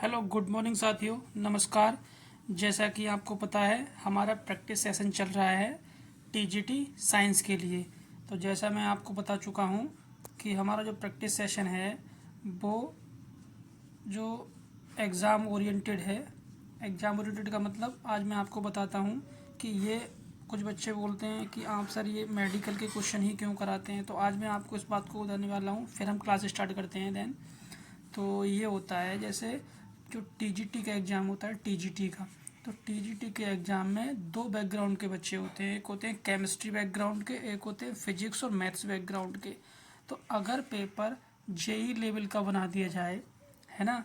Hello good morning साथियों, नमस्कार। जैसा कि आपको पता है हमारा प्रैक्टिस सेशन चल रहा है टीजीटी साइंस के लिए। तो जैसा मैं आपको बता चुका हूँ कि हमारा जो प्रैक्टिस सेशन है वो जो एग्ज़ाम ओरिएंटेड है। एग्ज़ाम ओरिएंटेड का मतलब आज मैं आपको बताता हूँ कि ये कुछ बच्चे बोलते हैं कि आप सर ये मेडिकल के क्वेश्चन ही क्यों कराते हैं। तो आज मैं आपको इस बात को बताने वाला हूँ, फिर हम क्लास स्टार्ट करते हैं। देन तो ये होता है जैसे जो टीजीटी का एग्ज़ाम होता है टीजीटी का, तो टीजीटी के एग्ज़ाम में दो बैकग्राउंड के बच्चे होते हैं। एक होते हैं केमिस्ट्री बैकग्राउंड के, एक होते हैं फिजिक्स और मैथ्स बैकग्राउंड के। तो अगर पेपर जेई लेवल का बना दिया जाए, है ना,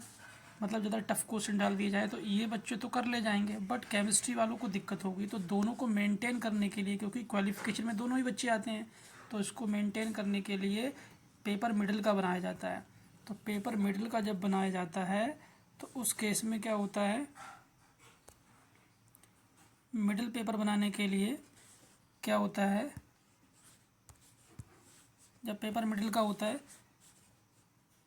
मतलब ज़्यादा टफ क्वेश्चन डाल दिया जाए, तो ये बच्चे तो कर ले जाएंगे, बट केमिस्ट्री वालों को दिक्कत होगी। तो दोनों को मेंटेन करने के लिए, क्योंकि क्वालिफिकेशन में दोनों ही बच्चे आते हैं, तो इसको मेंटेन करने के लिए पेपर मिडिल का बनाया जाता है। तो पेपर मिडिल का जब बनाया जाता है तो उस केस में क्या होता है, मिडिल पेपर बनाने के लिए क्या होता है, जब पेपर मिडिल का होता है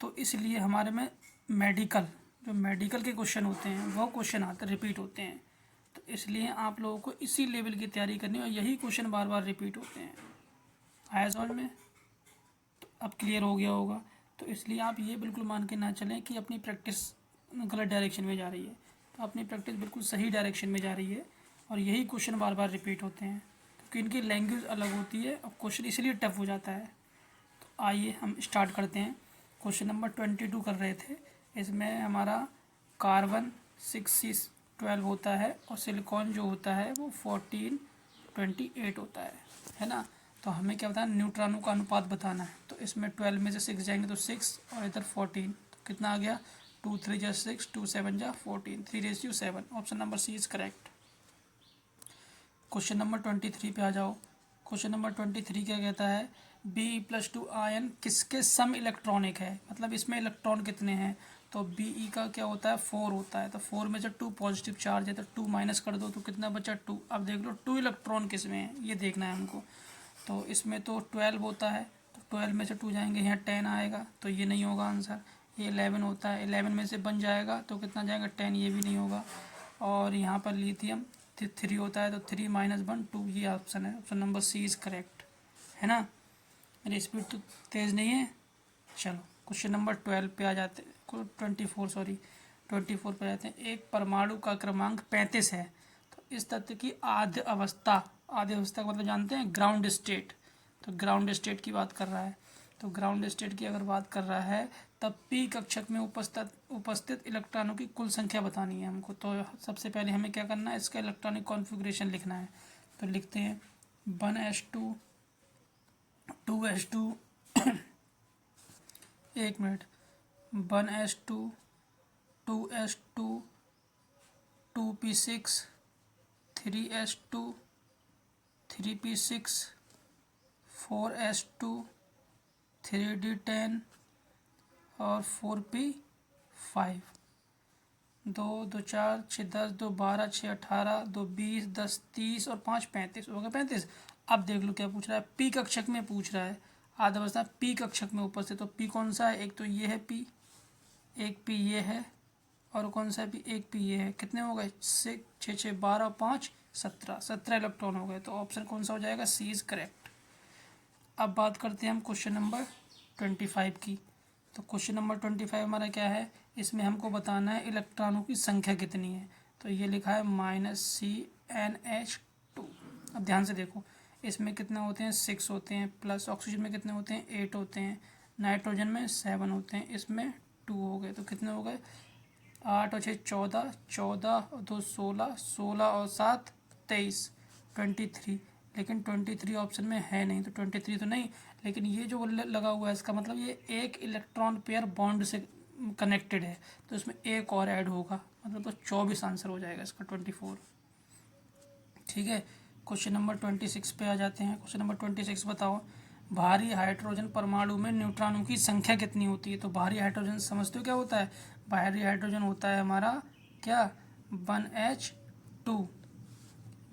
तो इसलिए हमारे में मेडिकल के क्वेश्चन होते हैं वो क्वेश्चन आते रिपीट होते हैं। तो इसलिए आप लोगों को इसी लेवल की तैयारी करनी है और यही क्वेश्चन बार बार रिपीट होते हैं। आया समझ में? तो अब क्लियर हो गया होगा। तो इसलिए आप ये बिल्कुल मान के ना चलें कि अपनी प्रैक्टिस गलत डायरेक्शन में जा रही है। तो अपनी प्रैक्टिस बिल्कुल सही डायरेक्शन में जा रही है और यही क्वेश्चन बार बार रिपीट होते हैं, क्योंकि इनकी लैंग्वेज अलग होती है और क्वेश्चन इसलिए टफ हो जाता है। तो आइए हम स्टार्ट करते हैं। क्वेश्चन नंबर 22 कर रहे थे। इसमें हमारा कार्बन 6C12 होता है और सिलिकॉन जो होता है वो 1428 होता है ना। तो हमें क्या बताना, न्यूट्रॉनों का अनुपात बताना है। तो इसमें 12 में से 6 जाएंगे तो 6 और इधर 14, तो कितना आ गया, 2 3 जा 6, 2 7 जा 14, 3:7। Option number C is correct. Question number 23 पे आ जाओ। क्वेश्चन नंबर 23 क्या कहता है, Be+2 आयन किसके सम इलेक्ट्रॉनिक है, मतलब इसमें इलेक्ट्रॉन कितने हैं। तो Be का क्या होता है, 4 होता है। तो 4 में से 2 पॉजिटिव चार्ज है, तो 2 माइनस कर दो तो कितना बचा, 2। अब देख लो 2 इलेक्ट्रॉन किस में है, ये देखना है हमको। तो इसमें तो 12 होता है, तो 12 में से 2 जाएंगे, यहाँ 10 आएगा, तो ये नहीं होगा आंसर। ये 11 होता है, 11 में से बन जाएगा तो कितना जाएगा, 10, ये भी नहीं होगा। और यहाँ पर लिथियम 3 होता है, तो 3 - 1 2, ये ऑप्शन है। Option number C is correct, है ना। मेरी स्पीड तो तेज़ नहीं है। चलो क्वेश्चन नंबर 12 पे आ जाते, 24 पे जाते हैं। एक परमाणु का क्रमांक 35 है, तो इस तत्व की आद्य अवस्था का मतलब जानते हैं, ग्राउंड स्टेट। तो ग्राउंड स्टेट की बात कर रहा है। तो ग्राउंड स्टेट की अगर बात कर रहा है, तब पी कक्षक में उपस्थित इलेक्ट्रॉनों की कुल संख्या बतानी है हमको। तो सबसे पहले हमें क्या करना है, इसका इलेक्ट्रॉनिक कॉन्फ़िगरेशन लिखना है। तो लिखते हैं 1s2 2s2 एक minute, 1s2 2s2 2p6 3s2 3p6 4s2 3d10 और 4p5। 2 2 4 6 10 2 12 6 18 2 20 10 30 और 5 35 हो गया 35। अब देख लो क्या पूछ रहा है, पी कक्षक में पूछ रहा है। आधा अवस्था पी कक्षक में उपस्थित, तो पी कौन सा है, एक तो ये है पी, एक पी ये है, और कौन सा पी, एक पी ये है। कितने हो गए, 6 6 6 12 5 17 इलेक्ट्रॉन हो गए। तो ऑप्शन कौन सा हो जाएगा, सी इज करेक्ट। अब बात करते हैं हम क्वेश्चन नंबर 25 की। तो क्वेश्चन नंबर 25 हमारा क्या है, इसमें हमको बताना है इलेक्ट्रॉनों की संख्या कितनी है। तो ये लिखा है -CnH2। अब ध्यान से देखो, इसमें कितना होते हैं, 6 होते हैं, प्लस ऑक्सीजन में कितने होते हैं, 8 होते हैं, नाइट्रोजन में 7 होते हैं, इसमें 2 हो गए। तो कितने हो गए, 8 और 6 14, 14 और 2 16, 16 और 7 23, 23। लेकिन 23 ऑप्शन में है नहीं, तो 23 तो नहीं। लेकिन ये जो लगा हुआ है, इसका मतलब ये एक इलेक्ट्रॉन पेयर बॉन्ड से कनेक्टेड है, तो इसमें एक और ऐड होगा, मतलब तो 24 आंसर हो जाएगा इसका, 24। ठीक है। क्वेश्चन नंबर 26 पे आ जाते हैं। क्वेश्चन नंबर 26 बताओ, भारी हाइड्रोजन परमाणु में न्यूट्रॉनों की संख्या कितनी होती है। तो भारी हाइड्रोजन समझते हो क्या होता है, भारी हाइड्रोजन होता है हमारा क्या, 1H2।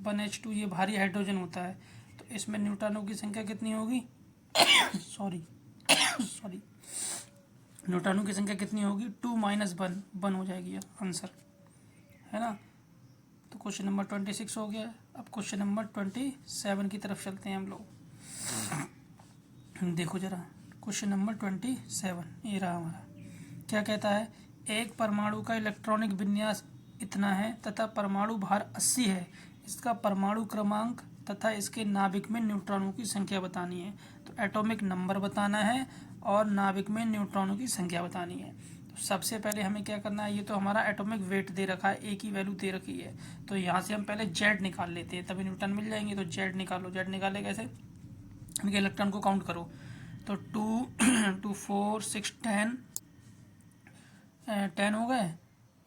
1H2 ये भारी हाइड्रोजन होता है। तो इसमें न्यूट्रॉनों की संख्या कितनी होगी सॉरी सॉरी न्यूट्रॉनों की संख्या कितनी होगी, 2 माइनस 1 हो जाएगी आंसर, है ना। तो क्वेश्चन नंबर 26 हो गया। अब क्वेश्चन नंबर 27 की तरफ चलते हैं हम लोग। देखो जरा क्वेश्चन नंबर 27 ये रहा हमारा। क्या कहता है, एक परमाणु का इलेक्ट्रॉनिक विन्यास इतना है तथा परमाणु भार 80 है। इसका परमाणु क्रमांक तथा इसके नाभिक में न्यूट्रॉनों की संख्या बतानी है। तो एटॉमिक नंबर बताना है और नाभिक में न्यूट्रॉनों की संख्या बतानी है। तो सबसे पहले हमें क्या करना है, ये तो हमारा एटॉमिक वेट दे रखा है, ए की वैल्यू दे रखी है। तो यहाँ से हम पहले जेड निकाल लेते हैं, तभी न्यूटन मिल जाएंगे। तो जेड निकालो, जेड निकाले कैसे, इनके इलेक्ट्रॉन को काउंट करो। तो 2 2 4 6 10 हो गए,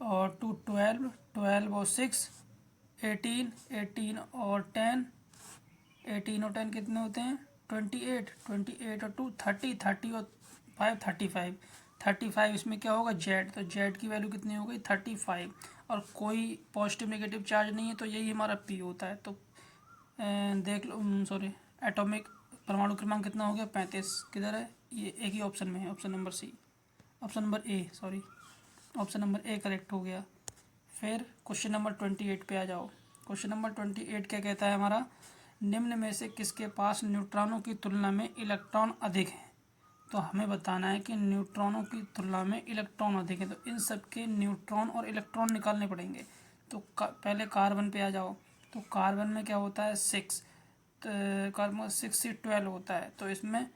और 2 12 12 और 6 18 18 और 10 18 और 10 कितने होते हैं, 28 28 और 2 30 30 और 5 35 35। इसमें क्या होगा, जेड। तो जेड की वैल्यू कितनी हो गई, 35। और कोई पॉजिटिव नेगेटिव चार्ज नहीं है, तो यही हमारा पी होता है। तो देख लो, सॉरी, एटॉमिक परमाणु क्रमांक कितना हो गया, 35। किधर है, ये एक ही ऑप्शन में है, option number C, option number A, sorry, option number A correct हो गया। फिर क्वेश्चन नंबर 28 पे आ जाओ। क्वेश्चन नंबर 28 क्या कहता है हमारा, निम्न में से किसके पास न्यूट्रॉनों की तुलना में इलेक्ट्रॉन अधिक हैं। तो हमें बताना है कि न्यूट्रॉनों की तुलना में इलेक्ट्रॉन अधिक है, तो इन सब के न्यूट्रॉन और इलेक्ट्रॉन निकालने पड़ेंगे। तो पहले कार्बन पे आ जाओ। तो कार्बन में क्या होता है, 6, तो कार्बन 6 से 12 होता है। तो इसमें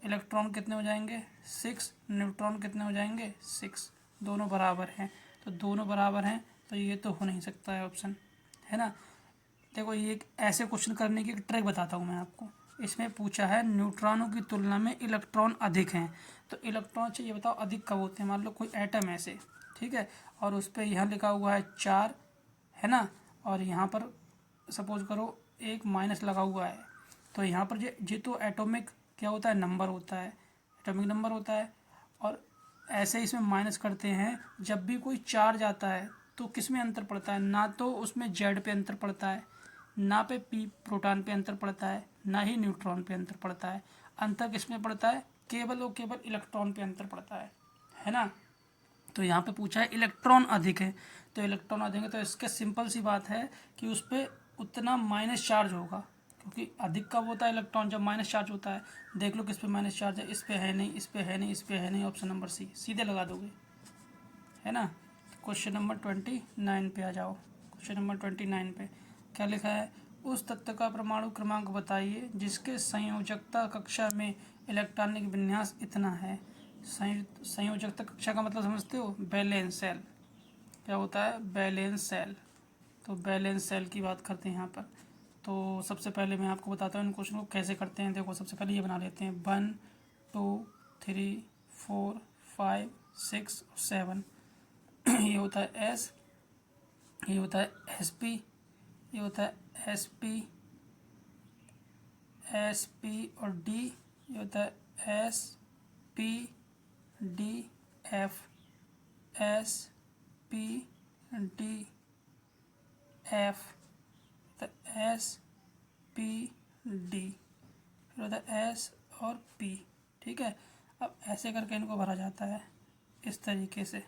इलेक्ट्रॉन कितने हो जाएंगे, 6, न्यूट्रॉन कितने हो जाएंगे, 6। दोनों बराबर हैं, तो दोनों बराबर हैं, तो ये तो हो नहीं सकता है ऑप्शन, है ना। देखो ये एक ऐसे क्वेश्चन करने की एक ट्रिक बताता हूँ मैं आपको। इसमें पूछा है न्यूट्रॉनों की तुलना में इलेक्ट्रॉन अधिक हैं। तो इलेक्ट्रॉन से ये बताओ अधिक कब होते हैं, मान लो कोई एटम ऐसे, ठीक है, और उस पर यहाँ लिखा हुआ है 4, है ना, और यहाँ पर सपोज करो एक माइनस लगा हुआ है। तो यहाँ पर ये तो एटॉमिक क्या होता है, नंबर होता है, एटॉमिक नंबर होता है। और ऐसे इसमें माइनस करते हैं, जब भी कोई चार्ज आता है तो किस में अंतर पड़ता है, ना तो उसमें जेड पे अंतर पड़ता है, ना पे पी प्रोटॉन पे अंतर पड़ता है, ना ही न्यूट्रॉन पे अंतर पड़ता है। अंतर किस में पड़ता है, केवल और केवल इलेक्ट्रॉन पे अंतर पड़ता है ना। तो यहाँ पे पूछा है इलेक्ट्रॉन अधिक है, तो इलेक्ट्रॉन अधिक है, तो इसके सिंपल सी बात है कि उस पर उतना माइनस चार्ज होगा, क्योंकि अधिक कब होता है इलेक्ट्रॉन, जब माइनस चार्ज होता है। देख लो किस पे माइनस चार्ज है, इस पे है नहीं, इस पे है नहीं, इस पे है नहीं, ऑप्शन नंबर सी सीधे लगा दोगे, है ना। क्वेश्चन नंबर 29 पे आ जाओ। क्वेश्चन नंबर 29 पे क्या लिखा है, उस तत्व का परमाणु क्रमांक बताइए जिसके संयोजकता कक्षा में इलेक्ट्रॉनिक विन्यास इतना है। संयोजकता कक्षा का मतलब समझते हो, बैलेंस सेल। क्या होता है, बैलेंस सेल। तो बैलेंस सेल की बात करते हैं यहाँ पर। तो सबसे पहले मैं आपको बताता हूँ इन क्वेश्चन को कैसे करते हैं। देखो सबसे पहले ये बना लेते हैं 1 2 3 4 5 6 7। ये होता है एस, ये होता है एस पी, ये होता है एस पी, एस पी और डी, ये होता है S P D F, S P D F, S P D, फिर होता है एस और पी, ठीक है। अब ऐसे करके इनको भरा जाता है, इस तरीके से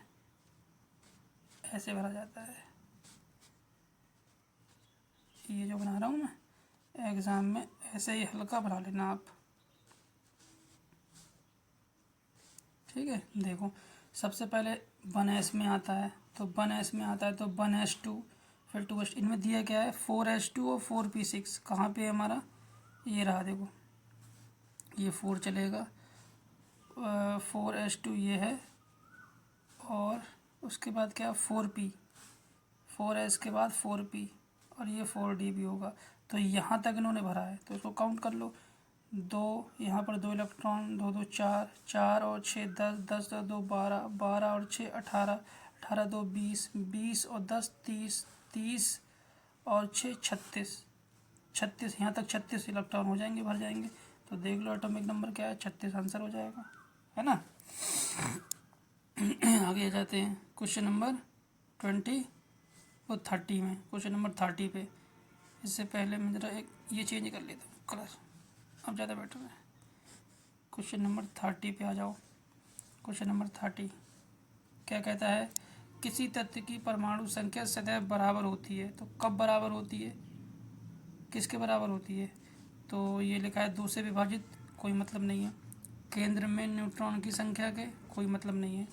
ऐसे भरा जाता है। ये जो बना रहा हूँ मैं एग्ज़ाम में, ऐसे ही हल्का भरा लेना आप, ठीक है। देखो सबसे पहले 1s में आता है, तो 1s में आता है तो 1s2, फिर 2s, इनमें दिया क्या है 4s2 और 4p6। कहाँ पे है हमारा, ये रहा, देखो ये 4 चलेगा, 4s2 ये है, और उसके बाद क्या 4p, 4s के बाद 4p, और ये 4d भी होगा। तो यहाँ तक इन्होंने भरा है, तो इसको काउंट कर लो। 2 यहाँ पर 2 इलेक्ट्रॉन, 2 2 4, 4 और 6 10, 10 और 2 12, 12 और 6 18, 18 2 20, 20 और 10 30, 30 और 6 36, 36 यहाँ तक 36 इलेक्ट्रॉन हो जाएंगे, भर जाएंगे। तो देख लो एटॉमिक नंबर क्या है, 36 आंसर हो जाएगा, है ना। आगे जाते हैं क्वेश्चन नंबर 20 और 30 में। क्वेश्चन नंबर 30 पे, इससे पहले मैं ज़रा एक ये चेंज कर लेता हूँ कलर, अब ज़्यादा बेटर है। क्वेश्चन नंबर 30 पे आ जाओ। क्वेश्चन नंबर 30 क्या कहता है, किसी तत्व की परमाणु संख्या सदैव बराबर होती है। तो कब बराबर होती है, किसके बराबर होती है? तो ये लिखा है 2 से विभाजित, कोई मतलब नहीं है। केंद्र में न्यूट्रॉन की संख्या के, कोई मतलब नहीं है।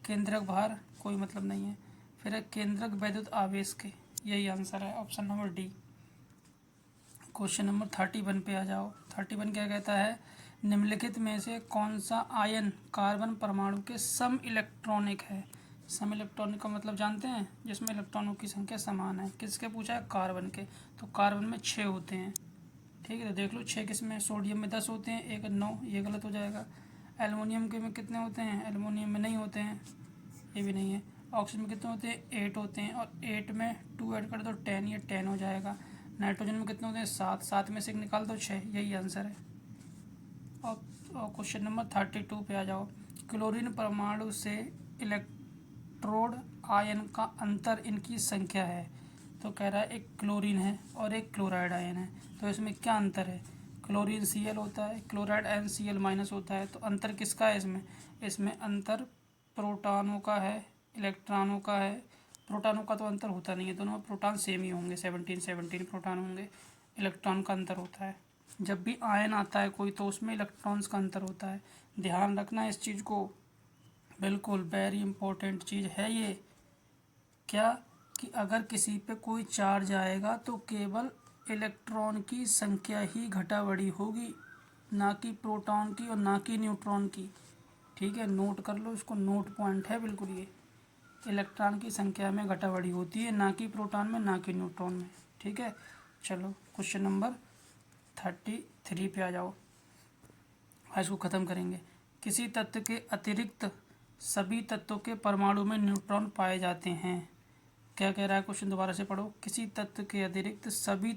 केंद्रक भार, कोई मतलब नहीं है। फिर है केंद्रक वैद्युत आवेश के, यही आंसर है, option number D. Question number 31 पे आ जाओ। 31 क्या कहता है, निम्नलिखित में से कौन सा आयन कार्बन परमाणु के सम इलेक्ट्रॉनिक है। सम इलेक्ट्रॉनिक का मतलब जानते हैं, जिसमें इलेक्ट्रॉनों की संख्या समान है। किसके पूछा है, कार्बन के। तो कार्बन में 6 होते हैं, ठीक है। तो देख लो 6 किस में, सोडियम में 10 होते हैं, एक 9, ये गलत हो जाएगा। एल्युमिनियम के में कितने होते हैं, एल्युमिनियम में नहीं होते हैं, ये भी नहीं है। ऑक्सीजन में कितने होते हैं, 8 होते हैं, और 8 में 2 ऐड कर दो 10, ये 10 हो जाएगा। नाइट्रोजन में कितने होते हैं, 7, 7 में से एक निकाल दो 6, यही आंसर है। और क्वेश्चन नंबर 32 पे आ जाओ। क्लोरीन परमाणु से इलेक्ट्रोड आयन का अंतर इनकी संख्या है। तो कह रहा है एक क्लोरीन है और एक क्लोराइड आयन है, तो इसमें क्या अंतर है। क्लोरीन Cl होता है, क्लोराइड NCl- होता है। तो अंतर किसका है इसमें, इसमें अंतर प्रोटॉनों का है, इलेक्ट्रॉनों का है। प्रोटॉनों का तो अंतर होता नहीं है, दोनों में प्रोटॉन सेम ही होंगे, 17 प्रोटॉन होंगे। इलेक्ट्रॉन का अंतर होता है। जब भी आयन आता है कोई, तो उसमें इलेक्ट्रॉन्स का अंतर होता है। ध्यान रखना इस चीज़ को, बिल्कुल वेरी इंपॉर्टेंट चीज़ है ये। क्या कि अगर किसी पे कोई चार्ज आएगा तो केवल इलेक्ट्रॉन की संख्या ही घटा बढ़ी होगी, ना कि प्रोटॉन की और ना कि न्यूट्रॉन की। ठीक है, नोट कर लो इसको, नोट पॉइंट है बिल्कुल ये। इलेक्ट्रॉन की संख्या में घटा बढ़ी होती है, ना कि प्रोटॉन में, ना कि न्यूट्रॉन में। ठीक है, चलो क्वेश्चन नंबर 33 पे आ जाओ। आज को ख़त्म करेंगे। किसी तत्व के अतिरिक्त सभी तत्वों के परमाणु में न्यूट्रॉन पाए जाते हैं। क्या कह रहा है क्वेश्चन, दोबारा से पढ़ो। किसी तत्व के अतिरिक्त सभी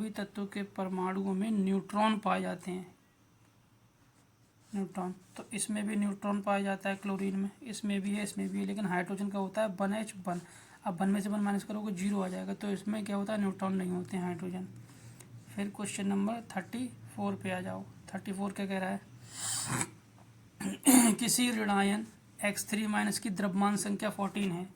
तत्वों के परमाणुओं में न्यूट्रॉन पाए जाते हैं। न्यूट्रॉन, तो इसमें भी न्यूट्रॉन पाया जाता है, क्लोरीन में, इसमें भी है, इसमें भी है, लेकिन हाइड्रोजन का होता है 1H1। अब 1 में से 1 माइनस करोगे 0 आ जाएगा, तो इसमें क्या होता है, न्यूट्रॉन नहीं होते हैं, हाइड्रोजन। फिर क्वेश्चन नंबर 34 पे आ जाओ। 34 क्या कह रहा है, किसी ऋणायन X3- की द्रव्यमान संख्या 14 है।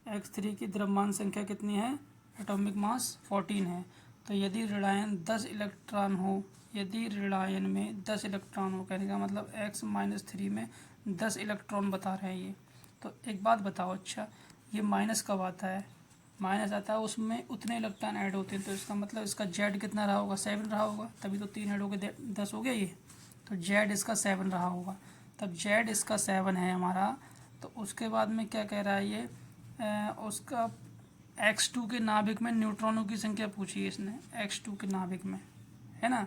X3 की द्रव्यमान संख्या कितनी है, एटॉमिक मास 14 है। तो यदि ऋणायन 10 इलेक्ट्रॉन हो, यदि ऋणायन में 10 इलेक्ट्रॉन हो, कहने का मतलब X-3 में 10 इलेक्ट्रॉन बता रहे हैं ये। तो एक बात बताओ, अच्छा ये माइनस कब आता है, माइनस आता है उसमें उतने इलेक्ट्रॉन ऐड होते हैं। तो इसका मतलब इसका जेड कितना रहा होगा, 7 रहा होगा, तभी तो 3 ऐड हो गए 10 हो गया ये। तो जेड इसका 7 रहा होगा, तब जेड इसका 7 है हमारा। तो उसके बाद में क्या कह रहा है ये, उसका X2 के नाभिक में न्यूट्रॉनों की संख्या पूछी है इसने, X2 के नाभिक में, है ना।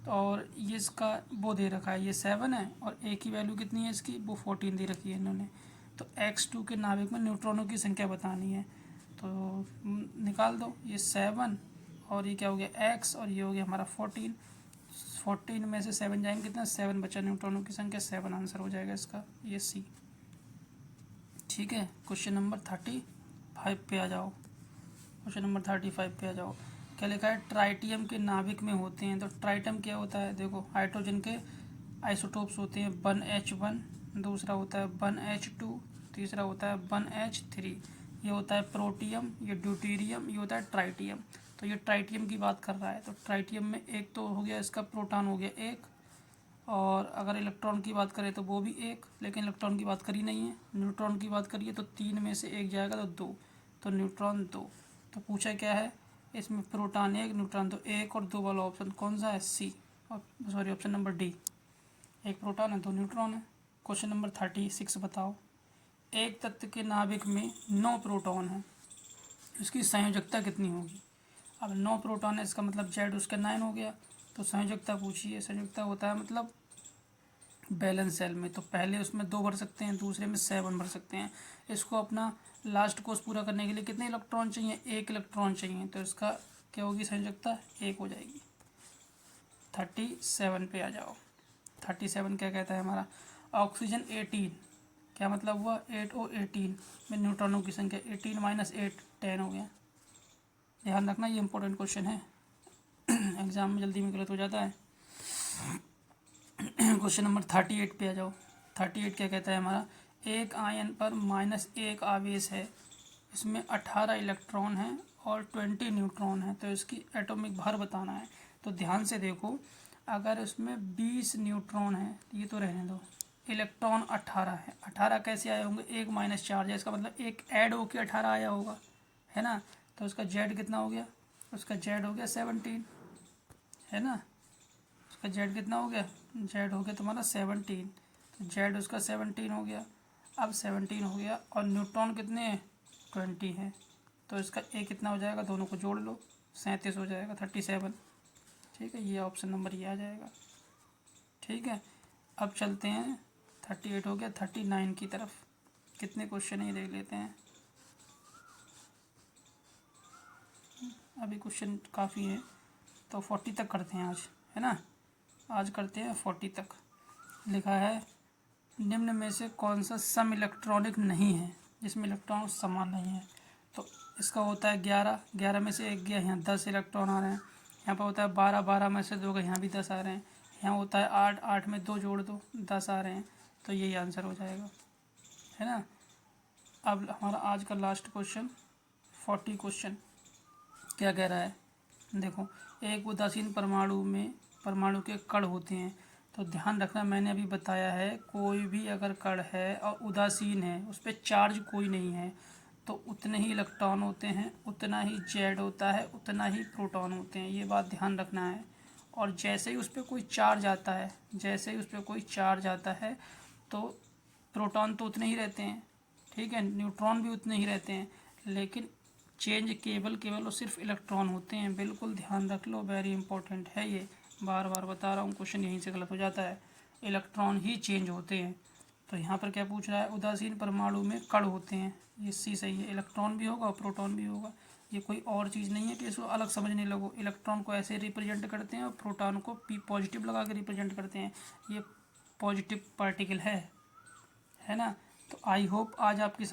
तो और ये इसका वो दे रखा है, ये 7 है, और ए की वैल्यू कितनी है इसकी, वो 14 दे रखी है इन्होंने। तो X2 के नाभिक में न्यूट्रॉनों की संख्या बतानी है, तो निकाल दो। ये 7 और ये क्या हो गया X, और ये हो गया हमारा 14 में से 7 जाएंगे, कितना 7 बचा, न्यूट्रॉनों की संख्या 7 आंसर हो जाएगा इसका, ये सी। ठीक है, क्वेश्चन नंबर 35 पे आ जाओ। क्वेश्चन नंबर 35 पे आ जाओ। क्या लिखा है, ट्राइटियम के नाभिक में होते हैं। तो ट्राइटियम क्या होता है, देखो हाइड्रोजन के आइसोटोप्स होते हैं, 1H1, दूसरा होता है 1H2, तीसरा होता है 1H3। ये होता है प्रोटियम, ये ड्यूटेरियम, ये होता है ट्राइटियम। तो ये ट्राइटियम की बात कर रहा है। तो ट्राइटियम में एक तो हो गया इसका प्रोटॉन हो गया एक, और अगर इलेक्ट्रॉन की बात करें तो वो भी एक, लेकिन इलेक्ट्रॉन की बात करी नहीं है। न्यूट्रॉन की बात करिए तो 3 में से एक जाएगा तो 2, तो न्यूट्रॉन 2। तो पूछा क्या है इसमें, प्रोटॉन 1 न्यूट्रॉन 2, 1 और 2 वाला ऑप्शन कौन सा है, सी, और सॉरी ऑप्शन नंबर डी। एक प्रोटॉन है 2 न्यूट्रॉन है। क्वेश्चन नंबर 36 बताओ। एक तत्व के नाभिक में 9 प्रोटॉन है, उसकी संयोजकता कितनी होगी। अब 9 प्रोटॉन है, इसका मतलब जेड उसका 9 हो गया। तो संयोजकता पूछिए, संयोजकता होता है मतलब बैलेंस सेल में, तो पहले उसमें 2 भर सकते हैं, दूसरे में 7 भर सकते हैं। इसको अपना लास्ट कोर्स पूरा करने के लिए कितने इलेक्ट्रॉन चाहिए, 1 इलेक्ट्रॉन चाहिए। तो इसका क्या होगी संयोजकता, 1 हो जाएगी। 37 पे आ जाओ। 37 क्या कहता है हमारा, ऑक्सीजन 18, क्या मतलब हुआ 8 और 18 में न्यूट्रॉनों की संख्या 18 - 8 10 हो गया। ध्यान रखना ये इंपॉर्टेंट क्वेश्चन है, एग्जाम में जल्दी में गलत हो जाता है। क्वेश्चन नंबर 38 पे आ जाओ। 38 क्या कहता है हमारा, एक आयन पर -1 आवेश है, इसमें 18 इलेक्ट्रॉन हैं और 20 न्यूट्रॉन हैं, तो इसकी एटॉमिक भार बताना है। तो ध्यान से देखो, अगर इसमें 20 न्यूट्रॉन है, ये तो रहने दो, इलेक्ट्रॉन 18 है, 18 कैसे आए होंगे, एक माइनस चार्ज है, इसका मतलब एक ऐड होके 18 आया होगा, है ना। तो उसका जेड कितना हो गया, उसका जेड हो गया 17, है ना। उसका जेड कितना हो गया, जेड हो गया तुम्हारा 17, तो जेड उसका 17 हो गया। अब 17 हो गया और न्यूट्रॉन कितने हैं, 20 हैं, तो इसका ए कितना हो जाएगा, दोनों को जोड़ लो, 37 हो जाएगा, 37। ठीक है, ये ऑप्शन नंबर ये आ जाएगा। ठीक है, अब चलते हैं, 38 हो गया, 39 की तरफ। कितने क्वेश्चन ही देख लेते हैं, अभी क्वेश्चन काफ़ी है, तो 40 तक करते हैं आज, है ना। आज करते हैं 40 तक। लिखा है, निम्न में से कौन सा सम इलेक्ट्रॉनिक नहीं है, जिसमें इलेक्ट्रॉन समान नहीं है। तो इसका होता है 11, 11 में से 1 गया, यहाँ 10 इलेक्ट्रॉन आ रहे हैं। यहाँ पर होता है 12, 12 में से 2 गए, यहाँ भी 10 आ रहे हैं। यहाँ होता है 8, 8 में 2 जोड़ दो, 10 आ रहे हैं, तो यही आंसर हो जाएगा, है ना। अब हमारा आज का लास्ट क्वेश्चन 40 क्वेश्चन क्या कह रहा है, देखो, एक उदासीन परमाणु के कण होते हैं। तो ध्यान रखना, मैंने अभी बताया है, कोई भी अगर कण है और उदासीन है, उस पर चार्ज कोई नहीं है, तो उतने ही इलेक्ट्रॉन होते हैं, उतना ही जेड होता है, उतना ही प्रोटॉन होते हैं, ये बात ध्यान रखना है। और जैसे ही उस पर कोई चार्ज आता है, जैसे ही उस पर कोई चार्ज आता है, तो प्रोटॉन तो उतने ही रहते हैं, ठीक है, न्यूट्रॉन भी उतने ही रहते हैं, लेकिन चेंज केवल और सिर्फ इलेक्ट्रॉन होते हैं। बिल्कुल ध्यान रख लो, वेरी इंपॉर्टेंट है ये, बार बार बता रहा हूँ, क्वेश्चन यहीं से गलत हो जाता है, इलेक्ट्रॉन ही चेंज होते हैं। तो यहाँ पर क्या पूछ रहा है, उदासीन परमाणु में कण होते हैं, ये सी सही है, इलेक्ट्रॉन भी होगा और प्रोटॉन भी होगा, ये कोई और चीज़ नहीं है कि इसको अलग समझने लगो। इलेक्ट्रॉन को ऐसे रिप्रेजेंट करते हैं और प्रोटॉन को पी पॉजिटिव लगा के रिप्रेजेंट करते हैं, ये पॉजिटिव पार्टिकल है ना। तो आई होप आज आपकी